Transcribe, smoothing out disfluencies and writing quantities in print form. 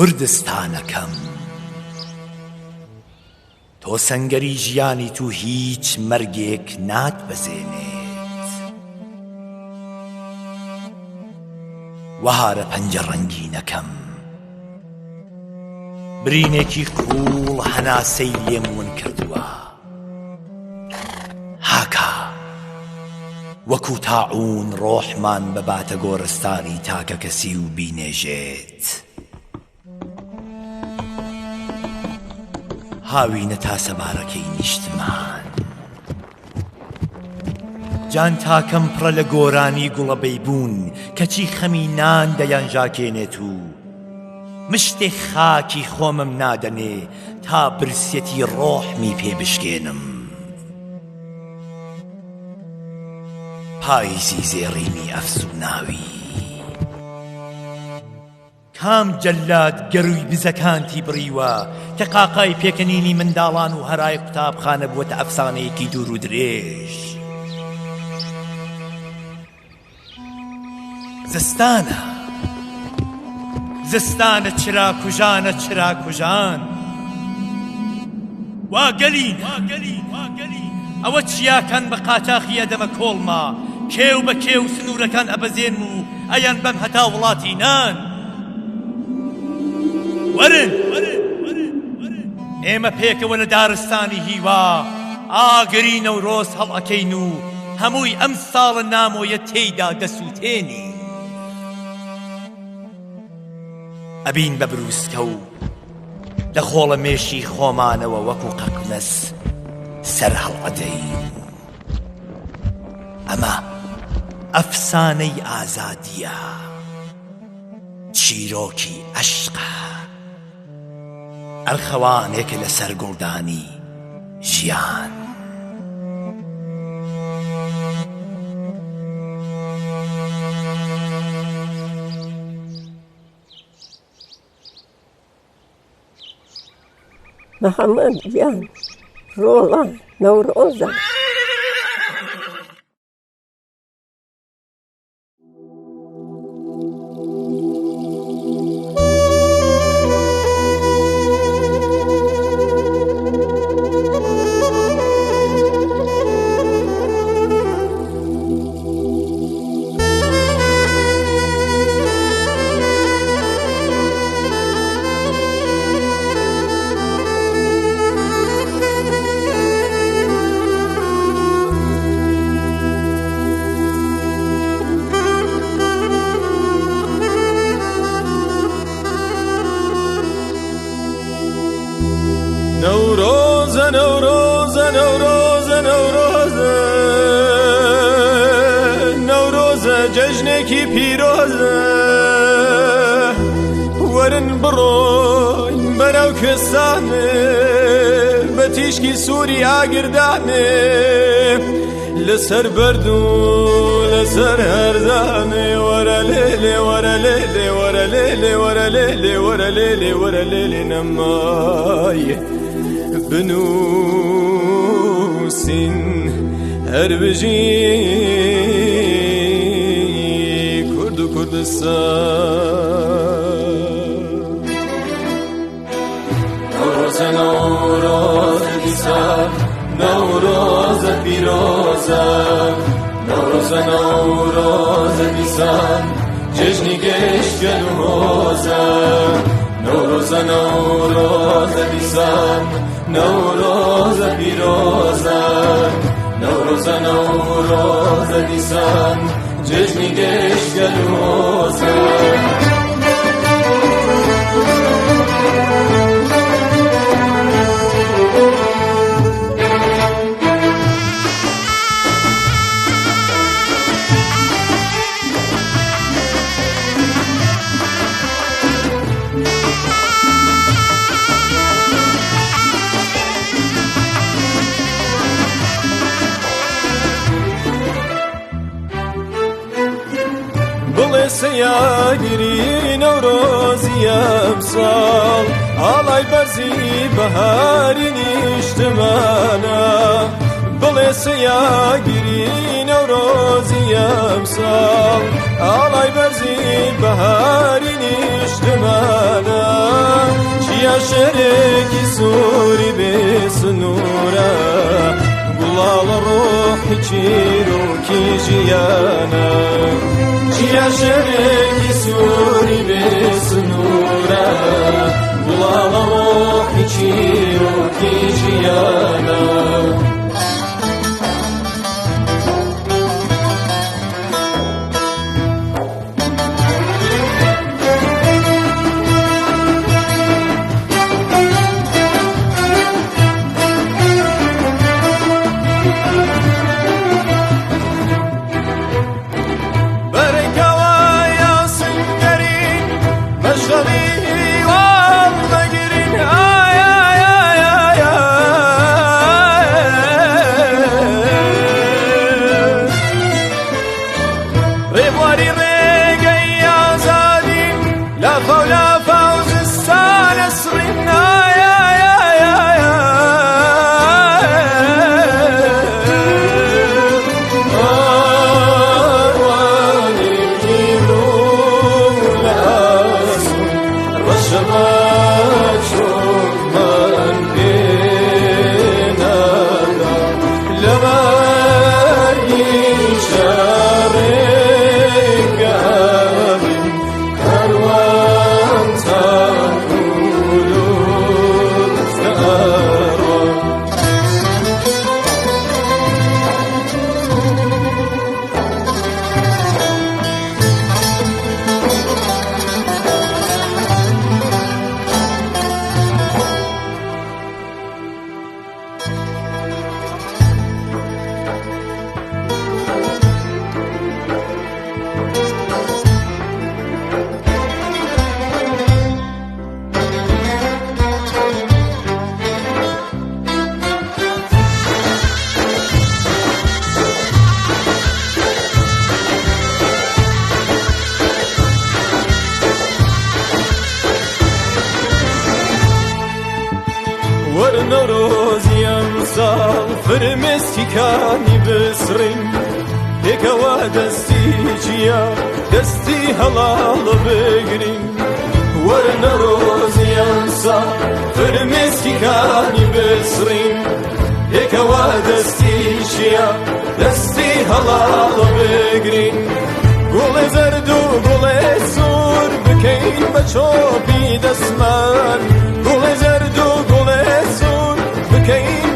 کوردستانەکەم تۆ سەنگەری ژیانی تو هیچ مەرگێک ناتبەزێنێت وەهارە پەنجە ڕەنگینەکەم برینێکی کوڵ هەناسەی لێم ون کردووە هاکە وەکو تاعون ڕۆحمان بباتە گۆڕستانی تاکە کەسی و بینێژێت هاوینە تا سەبارەکەی نیشتمان جان تاکەم پڕە لە گۆرانی گوڵەبەی بوون کەچی خەمی نان دەیانژاکێنێت و مشتێک خاکی خۆمم نادەنێ تا برسێتی ڕۆحمی پێ بشکێنم پاییزی زێڕینی ئەفسوناوی کام جەلاد گەروی بزەکانتی بڕیوە کە قاقای پێکەنینی منداڵان و هەرای قوتابخانە بووەتە ئەفسانەیەکی دوور و درێژ زستانە چراکوژانە چراکوژان واگەلین ئەوە چیاکەن بە قاچاقیە دەمە کۆڵما کێو بە کێو سنوورەکان ئەبەزێن و ئەیان بەم هەتا وڵاتی نان وەرن ئێمە پێکەوە لە دارستانی هیوا ئاگری نەورۆز هەڵئەکەین و هەمووی ئەم ساڵە نامۆیە تێیدا دەسووتێنی ئەبین بە بروسکە و لە خۆڵە مێشی خۆمانەوە وەکو قەقنەس سەر هەڵئەدەین ئەمە ئەفسانەی ئازادیە چیرۆکی عەشقە ئەرخەوانێکە لە سەر گوڵدانی ژیان محەممەد گیان ڕۆڵە نەورۆزە نوروزە نوروزە نوروزە نوروزە نوروزە جەژنێکی پیرۆزە وەرن بڕۆین بەرەو کوێستانێ بە تیشکی سووری ئاگردانێ لەسەر بەرد و لەسەر هەردانێ وەرە لێلێ وەرە لێلێ وەرە لێلێ وەرە لێلێ وەرە لێلێ وەرە لێلێ نەمایە بنووسین هەر بژی کورد و کوردستان نەورۆزە نەورۆزە دیسان نەورۆزە پیرۆزە نەورۆزە نەورۆزە دیسان جژنی گەشتیان و هۆزە نەورۆزە نەورۆزە دیسان نەورۆزە پیرۆزە نەورۆزە نەورۆزە دیسان جژنی گەشتیان و هۆزە سەیاگیری نەورۆزی ئەمساڵ ئاڵای بەرزی بەهاری نیشتمانە بڵێ سەیاگیری نەورۆزی ئەمساڵ ئاڵای بەرزی بەهاری نیشتمانە جیا شەرێکی سووری بێ سنوورە گوڵاڵ ڕۆحی چیرۆکی ژیانە جیا شەرێکی سووری بێ سنوورە گوڵاڵ ڕۆحی چیرۆکی ژیانە نەورۆزی ئەمساڵ فرمێسکیکانی بسڕین پێکەوە دەستی جیا دەستی هەڵاڵە بگرین وەرە نەورۆزی ئەمساڵ فرمێسکیکانی بسڕین پێکەوە دەستی جیا دەستی هەڵاڵە بگرین گوڵێ زەرد و گوڵێ سوور بکەین بە چۆپی دەسمان گوڵێ زەرد و گوڵێ سوور بکەین